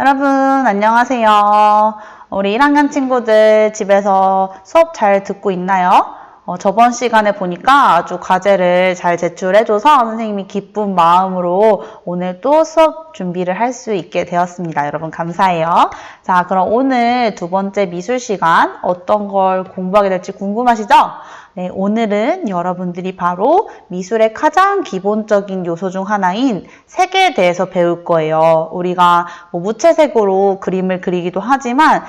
여러분 안녕하세요. 우리 1학년 친구들 집에서 수업 잘 듣고 있나요? 저번 시간에 보니까 아주 과제를 잘 제출해줘서 선생님이 기쁜 마음으로 오늘 또 수업 준비를 할 수 있게 되었습니다. 여러분 감사해요. 자, 그럼 오늘 두 번째 미술 시간 어떤 걸 공부하게 될지 궁금하시죠? 네, 오늘은 여러분들이 바로 미술의 가장 기본적인 요소 중 하나인 색에 대해서 배울 거예요. 우리가 무채색으로 그림을 그리기도 하지만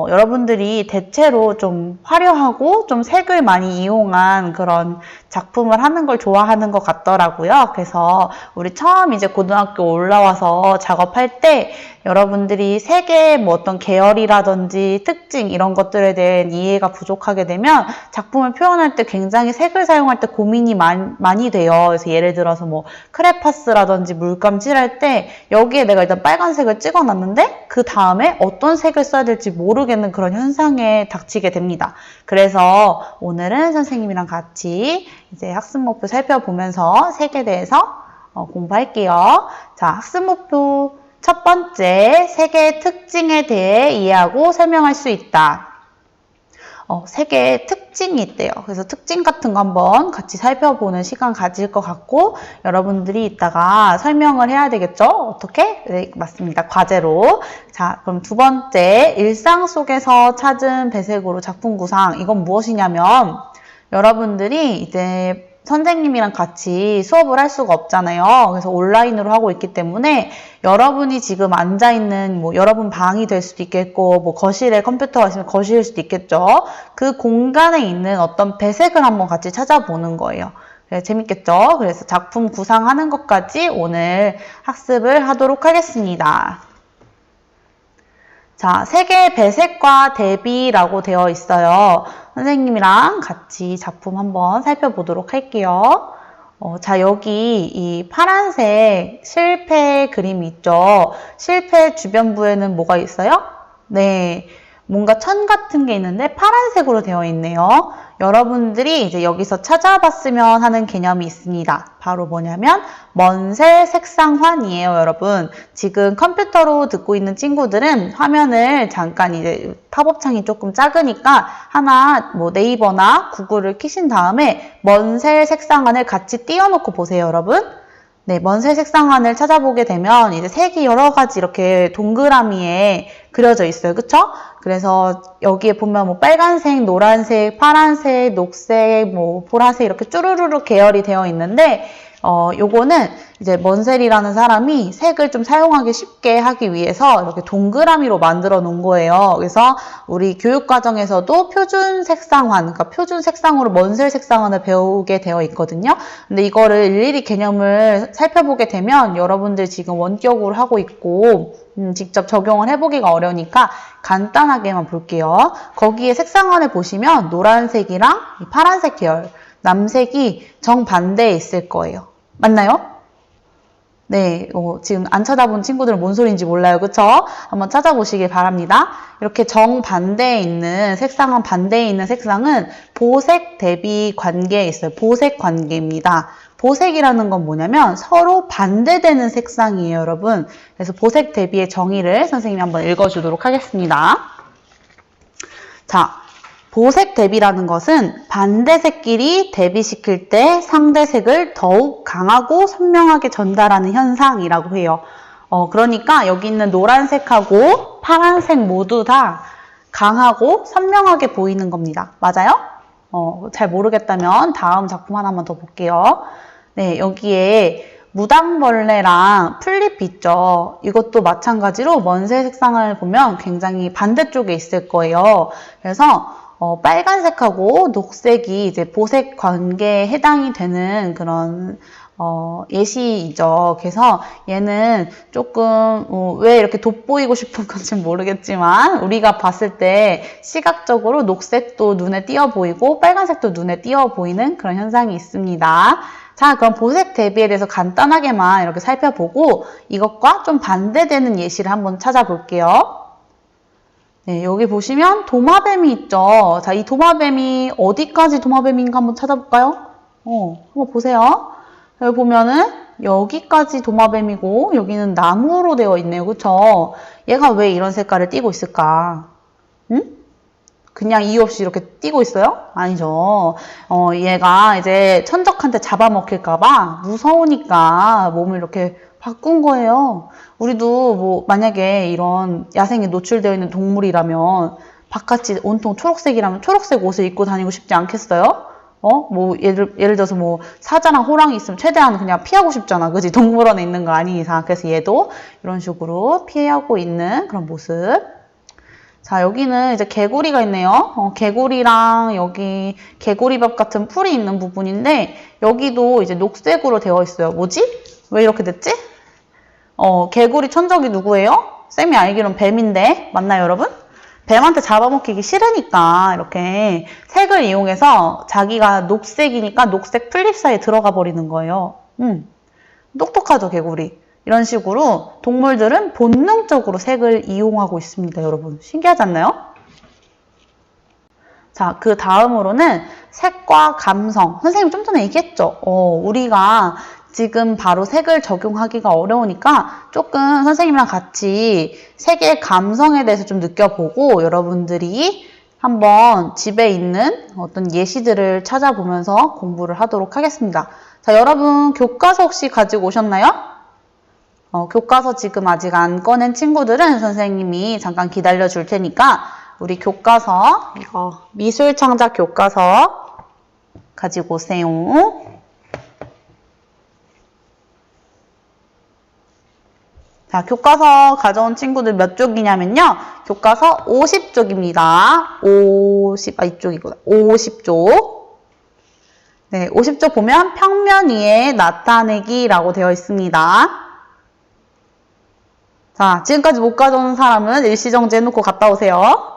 여러분들이 대체로 좀 화려하고 좀 색을 많이 이용한 그런 작품을 하는 걸 좋아하는 것 같더라고요. 그래서 우리 처음 이제 고등학교 올라와서 작업할 때 여러분들이 색의 뭐 어떤 계열이라든지 특징 이런 것들에 대한 이해가 부족하게 되면 작품을 표현할 때 굉장히 색을 사용할 때 고민이 많이 돼요. 그래서 예를 들어서 뭐 크레파스라든지 물감 칠할 때 여기에 내가 일단 빨간색을 찍어놨는데 그 다음에 어떤 색을 써야 될지 모르겠는 그런 현상에 닥치게 됩니다. 그래서 오늘은 선생님이랑 같이 이제 학습목표 살펴보면서 색에 대해서 공부할게요. 자, 학습목표 첫 번째, 색의 특징에 대해 이해하고 설명할 수 있다. 색의 특징이 있대요. 그래서 특징 같은 거 한번 같이 살펴보는 시간 가질 것 같고 여러분들이 이따가 설명을 해야 되겠죠? 어떻게? 네, 맞습니다. 과제로. 자, 그럼 두 번째, 일상 속에서 찾은 배색으로 작품 구상. 이건 무엇이냐면 여러분들이 이제 선생님이랑 같이 수업을 할 수가 없잖아요. 그래서 온라인으로 하고 있기 때문에 여러분이 지금 앉아있는 뭐 여러분 방이 될 수도 있겠고 뭐 거실에 컴퓨터가 있으면 거실일 수도 있겠죠. 그 공간에 있는 어떤 배색을 한번 같이 찾아보는 거예요. 재밌겠죠? 그래서 작품 구상하는 것까지 오늘 학습을 하도록 하겠습니다. 자, 색의 배색과 대비라고 되어 있어요. 선생님이랑 같이 작품 한번 살펴보도록 할게요. 자, 여기 이 파란색 실패 그림이 있죠. 실패 주변부에는 뭐가 있어요? 네, 뭔가 천 같은 게 있는데 파란색으로 되어 있네요. 여러분들이 이제 여기서 찾아봤으면 하는 개념이 있습니다. 바로 뭐냐면 먼셀 색상환이에요, 여러분. 지금 컴퓨터로 듣고 있는 친구들은 화면을 잠깐 이제 팝업창이 조금 작으니까 하나 뭐 네이버나 구글을 키신 다음에 먼셀 색상환을 같이 띄워놓고 보세요, 여러분. 네, 먼셀 색상환을 찾아보게 되면 이제 색이 여러 가지 이렇게 동그라미에 그려져 있어요. 그쵸? 그래서 여기에 보면 뭐 빨간색, 노란색, 파란색, 녹색, 뭐 보라색 이렇게 쭈루루루 계열이 되어 있는데 요거는 이제 먼셀이라는 사람이 색을 좀 사용하기 쉽게 하기 위해서 이렇게 동그라미로 만들어 놓은 거예요. 그래서 우리 교육과정에서도 표준 색상환, 그러니까 표준 색상으로 먼셀 색상환을 배우게 되어 있거든요. 근데 이거를 일일이 개념을 살펴보게 되면 여러분들 지금 원격으로 하고 있고 직접 적용을 해보기가 어려우니까 간단하게만 볼게요. 거기에 색상환을 보시면 노란색이랑 파란색 계열, 남색이 정반대에 있을 거예요. 맞나요? 네, 지금 안 찾아본 친구들은 뭔 소리인지 몰라요. 그쵸? 한번 찾아보시길 바랍니다. 이렇게 정반대에 있는 색상은 반대에 있는 색상은 보색 대비 관계에 있어요. 보색 관계입니다. 보색이라는 건 뭐냐면 서로 반대되는 색상이에요, 여러분. 그래서 보색 대비의 정의를 선생님이 한번 읽어주도록 하겠습니다. 자, 보색 대비라는 것은 반대색끼리 대비시킬 때 상대색을 더욱 강하고 선명하게 전달하는 현상이라고 해요. 그러니까 여기 있는 노란색하고 파란색 모두 다 강하고 선명하게 보이는 겁니다. 맞아요? 잘 모르겠다면 다음 작품 하나만 더 볼게요. 네, 여기에 무당벌레랑 풀잎 있죠. 이것도 마찬가지로 먼셀 색상을 보면 굉장히 반대쪽에 있을 거예요. 그래서 빨간색하고 녹색이 이제 보색 관계에 해당이 되는 그런 예시이죠. 그래서 얘는 조금 왜 이렇게 돋보이고 싶은 건지 모르겠지만 우리가 봤을 때 시각적으로 녹색도 눈에 띄어 보이고 빨간색도 눈에 띄어 보이는 그런 현상이 있습니다. 자, 그럼 보색 대비에 대해서 간단하게만 이렇게 살펴보고 이것과 좀 반대되는 예시를 한번 찾아볼게요. 네, 여기 보시면 도마뱀이 있죠. 자, 이 도마뱀이 어디까지 도마뱀인가 한번 찾아볼까요? 한번 보세요. 여기 보면은 여기까지 도마뱀이고 여기는 나무로 되어 있네요. 그쵸? 얘가 왜 이런 색깔을 띠고 있을까? 응? 그냥 이유 없이 이렇게 띠고 있어요? 아니죠. 얘가 이제 천적한테 잡아먹힐까봐 무서우니까 몸을 이렇게 바꾼 거예요. 우리도 뭐 만약에 이런 야생에 노출되어 있는 동물이라면 바깥이 온통 초록색이라면 초록색 옷을 입고 다니고 싶지 않겠어요? 뭐 예를 들어서 뭐 사자랑 호랑이 있으면 최대한 그냥 피하고 싶잖아. 그지? 동물원에 있는 거 아닌 이상. 그래서 얘도 이런 식으로 피하고 있는 그런 모습. 자, 여기는 이제 개구리가 있네요. 개구리랑 여기 개구리밥 같은 풀이 있는 부분인데 여기도 이제 녹색으로 되어 있어요. 뭐지? 왜 이렇게 됐지? 개구리 천적이 누구예요? 쌤이 알기론 뱀인데 맞나요, 여러분? 뱀한테 잡아먹히기 싫으니까 이렇게 색을 이용해서 자기가 녹색이니까 녹색 풀잎 사이에 들어가 버리는 거예요. 똑똑하죠, 개구리. 이런 식으로 동물들은 본능적으로 색을 이용하고 있습니다, 여러분. 신기하지 않나요? 자, 그 다음으로는 색과 감성. 선생님 좀 전에 얘기했죠? 우리가 지금 바로 색을 적용하기가 어려우니까 조금 선생님이랑 같이 색의 감성에 대해서 좀 느껴보고 여러분들이 한번 집에 있는 어떤 예시들을 찾아보면서 공부를 하도록 하겠습니다. 자, 여러분 교과서 혹시 가지고 오셨나요? 교과서 지금 아직 안 꺼낸 친구들은 선생님이 잠깐 기다려 줄 테니까 우리 교과서, 이거 미술창작 교과서 가지고 오세요. 자, 교과서 가져온 친구들 몇 쪽이냐면요. 교과서 50쪽입니다. 이쪽이구나. 50쪽. 네, 50쪽 보면 평면 위에 나타내기라고 되어 있습니다. 자, 지금까지 못 가져온 사람은 일시정지 해놓고 갔다 오세요.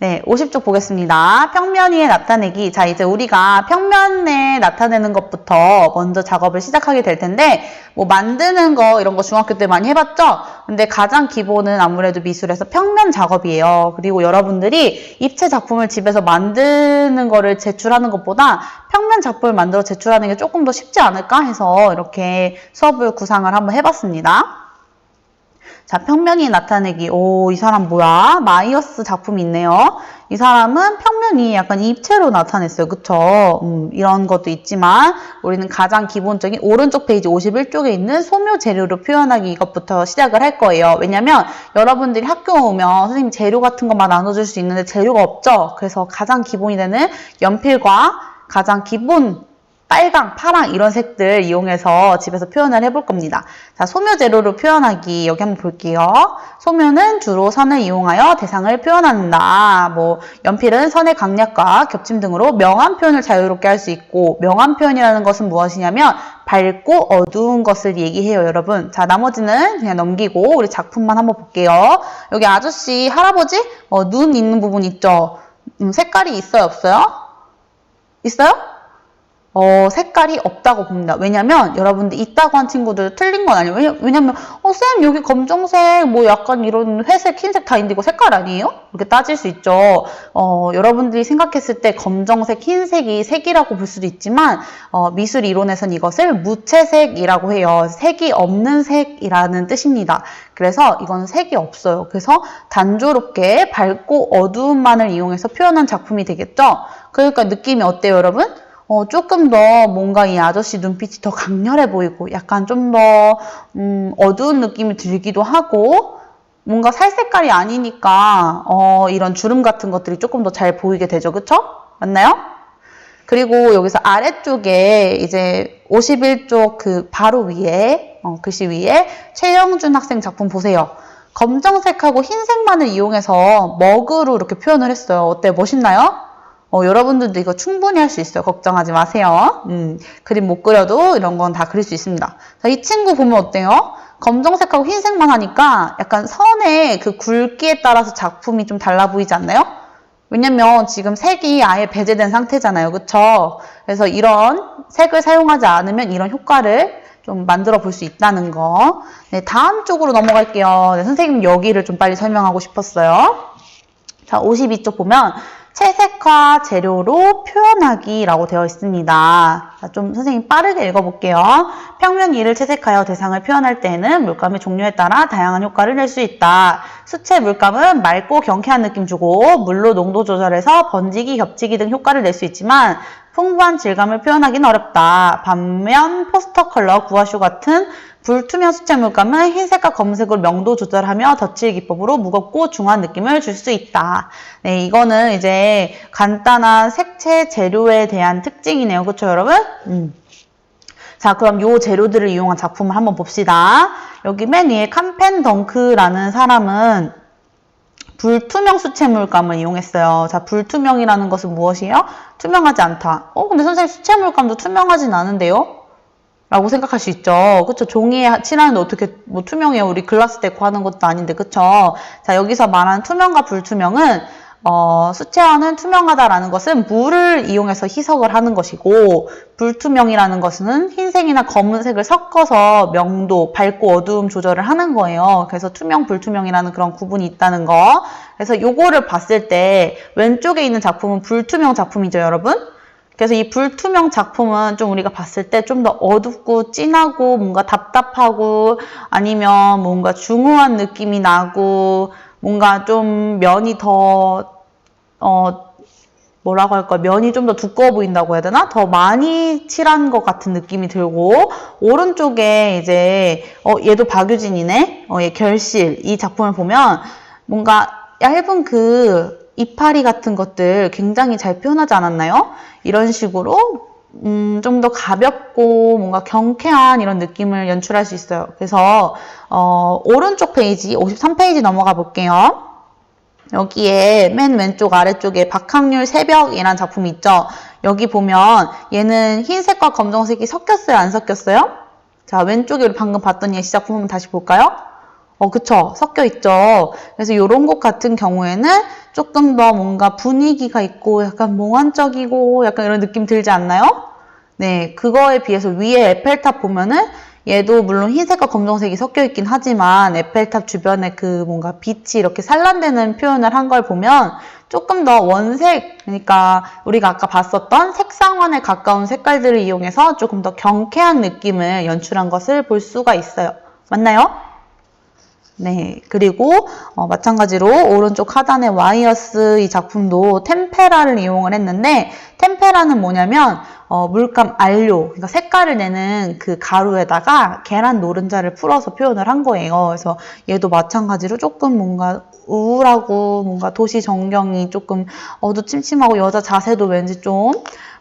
네, 50쪽 보겠습니다. 평면 위에 나타내기. 자, 이제 우리가 평면에 나타내는 것부터 먼저 작업을 시작하게 될 텐데, 뭐 만드는 거 이런 거 중학교 때 많이 해봤죠? 근데 가장 기본은 아무래도 미술에서 평면 작업이에요. 그리고 여러분들이 입체 작품을 집에서 만드는 거를 제출하는 것보다 평면 작품을 만들어 제출하는 게 조금 더 쉽지 않을까 해서 이렇게 수업을 구상을 한번 해봤습니다. 자, 평면이 나타내기. 이 사람 뭐야? 마이어스 작품이 있네요. 이 사람은 평면 위에 약간 입체로 나타냈어요. 그쵸? 이런 것도 있지만 우리는 가장 기본적인 오른쪽 페이지 51쪽에 있는 소묘 재료로 표현하기 이것부터 시작을 할 거예요. 왜냐면 여러분들이 학교 오면 선생님 재료 같은 것만 나눠줄 수 있는데 재료가 없죠? 그래서 가장 기본이 되는 연필과 가장 기본 빨강, 파랑 이런 색들 이용해서 집에서 표현을 해볼 겁니다. 자, 소묘 재료로 표현하기 여기 한번 볼게요. 소묘는 주로 선을 이용하여 대상을 표현한다. 뭐 연필은 선의 강약과 겹침 등으로 명암 표현을 자유롭게 할 수 있고 명암 표현이라는 것은 무엇이냐면 밝고 어두운 것을 얘기해요, 여러분. 자, 나머지는 그냥 넘기고 우리 작품만 한번 볼게요. 여기 아저씨, 할아버지 눈 있는 부분 있죠? 색깔이 있어요, 없어요? 있어요? 색깔이 없다고 봅니다. 왜냐면 여러분들 있다고 한 친구들 틀린 건 아니에요. 왜냐면 쌤 여기 검정색 뭐 약간 이런 회색 흰색 다 있는데 이거 색깔 아니에요? 이렇게 따질 수 있죠. 여러분들이 생각했을 때 검정색 흰색이 색이라고 볼 수도 있지만 미술 이론에선 이것을 무채색이라고 해요. 색이 없는 색이라는 뜻입니다. 그래서 이건 색이 없어요. 그래서 단조롭게 밝고 어두움만을 이용해서 표현한 작품이 되겠죠. 그러니까 느낌이 어때요, 여러분? 조금 더 뭔가 이 아저씨 눈빛이 더 강렬해 보이고 약간 좀 더 어두운 느낌이 들기도 하고 뭔가 살 색깔이 아니니까 이런 주름 같은 것들이 조금 더 잘 보이게 되죠. 그쵸? 맞나요? 그리고 여기서 아래쪽에 이제 51쪽 그 바로 위에 글씨 위에 최영준 학생 작품 보세요. 검정색하고 흰색만을 이용해서 먹으로 이렇게 표현을 했어요. 어때요? 멋있나요? 여러분들도 이거 충분히 할 수 있어요. 걱정하지 마세요. 그림 못 그려도 이런 건 다 그릴 수 있습니다. 자, 이 친구 보면 어때요? 검정색하고 흰색만 하니까 약간 선의 그 굵기에 따라서 작품이 좀 달라 보이지 않나요? 왜냐면 지금 색이 아예 배제된 상태잖아요. 그쵸? 그래서 이런 색을 사용하지 않으면 이런 효과를 좀 만들어 볼 수 있다는 거. 네, 다음 쪽으로 넘어갈게요. 네, 선생님 여기를 좀 빨리 설명하고 싶었어요. 자, 52쪽 보면 채색화 재료로 표현하기라고 되어 있습니다. 자, 좀 선생님 빠르게 읽어볼게요. 평면 위를 채색하여 대상을 표현할 때에는 물감의 종류에 따라 다양한 효과를 낼 수 있다. 수채 물감은 맑고 경쾌한 느낌 주고 물로 농도 조절해서 번지기, 겹치기 등 효과를 낼 수 있지만 풍부한 질감을 표현하기는 어렵다. 반면 포스터 컬러, 구아쇼 같은 불투명 수채 물감은 흰색과 검은색으로 명도 조절하며 덧칠 기법으로 무겁고 중한 느낌을 줄 수 있다. 네, 이거는 이제 간단한 색채 재료에 대한 특징이네요. 그렇죠, 여러분? 자, 그럼 요 재료들을 이용한 작품을 한번 봅시다. 여기 맨 위에 캄펜덩크라는 사람은 불투명 수채 물감을 이용했어요. 자, 불투명이라는 것은 무엇이에요? 투명하지 않다. 근데 선생님 수채 물감도 투명하진 않은데요? 라고 생각할 수 있죠. 그쵸? 종이에 칠하는데 어떻게 뭐 투명해요? 우리 글라스 데코 하는 것도 아닌데, 그쵸? 자, 여기서 말하는 투명과 불투명은 수채화는 투명하다라는 것은 물을 이용해서 희석을 하는 것이고, 불투명이라는 것은 흰색이나 검은색을 섞어서 명도, 밝고 어두움 조절을 하는 거예요. 그래서 투명, 불투명이라는 그런 구분이 있다는 거. 그래서 요거를 봤을 때 왼쪽에 있는 작품은 불투명 작품이죠, 여러분? 그래서 이 불투명 작품은 좀 우리가 봤을 때 좀 더 어둡고 진하고 뭔가 답답하고 아니면 뭔가 중후한 느낌이 나고 뭔가 좀 면이 더 뭐라고 할까? 면이 좀 더 두꺼워 보인다고 해야 되나? 더 많이 칠한 것 같은 느낌이 들고 오른쪽에 이제 얘도 박유진이네. 얘 결실 이 작품을 보면 뭔가 얇은 그 이파리 같은 것들 굉장히 잘 표현하지 않았나요? 이런 식으로 좀 더 가볍고 뭔가 경쾌한 이런 느낌을 연출할 수 있어요. 그래서 오른쪽 페이지 53페이지 넘어가 볼게요. 여기에 맨 왼쪽 아래쪽에 박학률 새벽이라는 작품이 있죠. 여기 보면 얘는 흰색과 검정색이 섞였어요? 안 섞였어요? 자, 왼쪽에 우리 방금 봤던 예시 작품 한번 다시 볼까요? 그쵸. 섞여 있죠. 그래서 요런 곳 같은 경우에는 조금 더 뭔가 분위기가 있고 약간 몽환적이고 약간 이런 느낌 들지 않나요? 네, 그거에 비해서 위에 에펠탑 보면은 얘도 물론 흰색과 검정색이 섞여 있긴 하지만 에펠탑 주변에 그 뭔가 빛이 이렇게 산란되는 표현을 한 걸 보면 조금 더 원색, 그러니까 우리가 아까 봤었던 색상원에 가까운 색깔들을 이용해서 조금 더 경쾌한 느낌을 연출한 것을 볼 수가 있어요. 맞나요? 네, 그리고 마찬가지로 오른쪽 하단의 와이어스 이 작품도 템페라를 이용을 했는데 템페라는 뭐냐면 물감 알료, 그러니까 색깔을 내는 그 가루에다가 계란 노른자를 풀어서 표현을 한 거예요. 그래서 얘도 마찬가지로 조금 뭔가 우울하고 뭔가 도시 전경이 조금 어두침침하고 여자 자세도 왠지 좀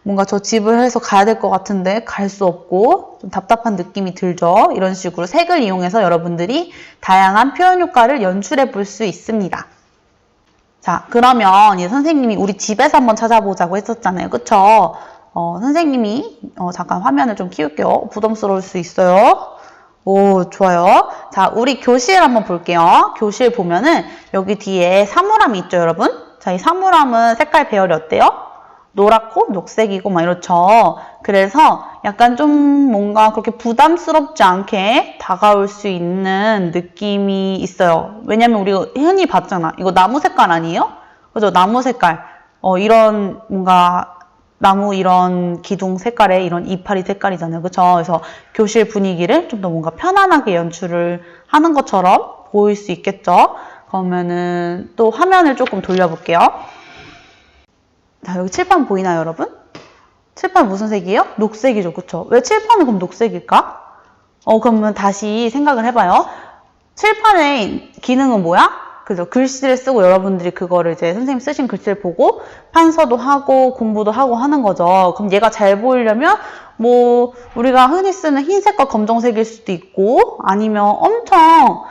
뭔가 저 집을 해서 가야 될 것 같은데 갈 수 없고 좀 답답한 느낌이 들죠. 이런 식으로 색을 이용해서 여러분들이 다양한 표현 효과를 연출해 볼 수 있습니다. 자, 그러면 이 선생님이 우리 집에서 한번 찾아보자고 했었잖아요. 그쵸? 선생님이 잠깐 화면을 좀 키울게요. 부담스러울 수 있어요. 오, 좋아요. 자, 우리 교실 한번 볼게요. 교실 보면은 여기 뒤에 사물함이 있죠, 여러분? 자, 이 사물함은 색깔 배열이 어때요? 노랗고 녹색이고 막 이렇죠. 그래서 약간 좀 뭔가 그렇게 부담스럽지 않게 다가올 수 있는 느낌이 있어요. 왜냐면 우리가 흔히 봤잖아. 이거 나무 색깔 아니에요? 그죠? 나무 색깔. 이런 뭔가 나무 이런 기둥 색깔의 이런 이파리 색깔이잖아요. 그쵸? 그래서 교실 분위기를 좀 더 뭔가 편안하게 연출을 하는 것처럼 보일 수 있겠죠? 그러면은 또 화면을 조금 돌려볼게요. 자, 여기 칠판 보이나요, 여러분? 칠판 무슨 색이에요? 녹색이죠, 그쵸? 왜 칠판은 그럼 녹색일까? 그러면 다시 생각을 해봐요. 칠판의 기능은 뭐야? 그죠? 글씨를 쓰고 여러분들이 그거를 이제 선생님 쓰신 글씨를 보고 판서도 하고 공부도 하고 하는 거죠. 그럼 얘가 잘 보이려면 뭐 우리가 흔히 쓰는 흰색과 검정색일 수도 있고 아니면 엄청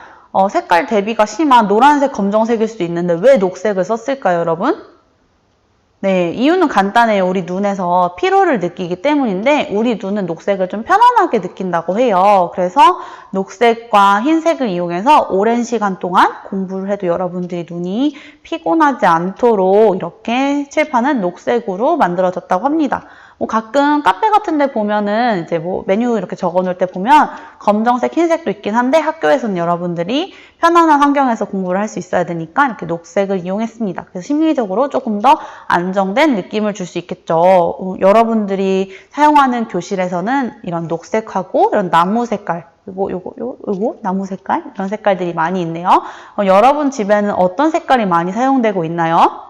색깔 대비가 심한 노란색, 검정색일 수도 있는데 왜 녹색을 썼을까요, 여러분? 네, 이유는 간단해요. 우리 눈에서 피로를 느끼기 때문인데 우리 눈은 녹색을 좀 편안하게 느낀다고 해요. 그래서 녹색과 흰색을 이용해서 오랜 시간 동안 공부를 해도 여러분들이 눈이 피곤하지 않도록 이렇게 칠판은 녹색으로 만들어졌다고 합니다. 가끔 카페 같은 데 보면은 이제 뭐 메뉴 이렇게 적어 놓을 때 보면 검정색, 흰색도 있긴 한데 학교에서는 여러분들이 편안한 환경에서 공부를 할 수 있어야 되니까 이렇게 녹색을 이용했습니다. 그래서 심리적으로 조금 더 안정된 느낌을 줄 수 있겠죠. 여러분들이 사용하는 교실에서는 이런 녹색하고 이런 나무 색깔, 요거 나무 색깔 이런 색깔들이 많이 있네요. 여러분 집에는 어떤 색깔이 많이 사용되고 있나요?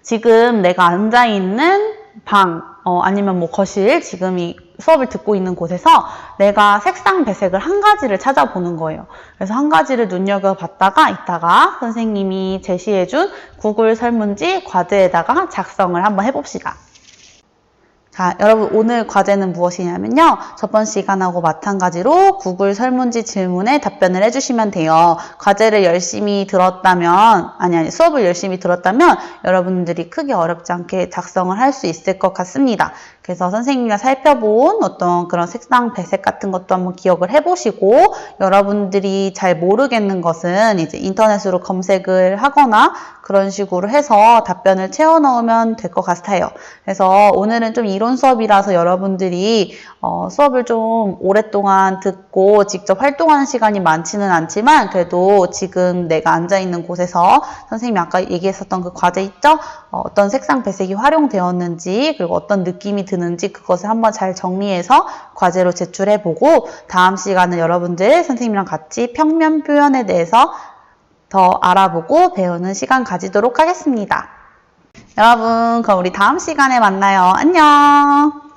지금 내가 앉아있는 방, 아니면 뭐 거실, 지금 이 수업을 듣고 있는 곳에서 내가 색상 배색을 한 가지를 찾아보는 거예요. 그래서 한 가지를 눈여겨봤다가 이따가 선생님이 제시해준 구글 설문지 과제에다가 작성을 한번 해봅시다. 자, 여러분 오늘 과제는 무엇이냐면요. 저번 시간하고 마찬가지로 구글 설문지 질문에 답변을 해주시면 돼요. 과제를 열심히 들었다면, 수업을 열심히 들었다면 여러분들이 크게 어렵지 않게 작성을 할 수 있을 것 같습니다. 그래서 선생님이 살펴본 어떤 그런 색상 배색 같은 것도 한번 기억을 해보시고, 여러분들이 잘 모르겠는 것은 이제 인터넷으로 검색을 하거나 그런 식으로 해서 답변을 채워 넣으면 될 것 같아요. 그래서 오늘은 좀 이론 수업이라서 여러분들이 수업을 좀 오랫동안 듣고 직접 활동하는 시간이 많지는 않지만 그래도 지금 내가 앉아있는 곳에서 선생님이 아까 얘기했었던 그 과제 있죠? 어떤 색상 배색이 활용되었는지 그리고 어떤 느낌이 드는지 그것을 한번 잘 정리해서 과제로 제출해보고 다음 시간은 여러분들 선생님이랑 같이 평면 표현에 대해서 더 알아보고 배우는 시간 가지도록 하겠습니다. 여러분, 그럼 우리 다음 시간에 만나요. 안녕!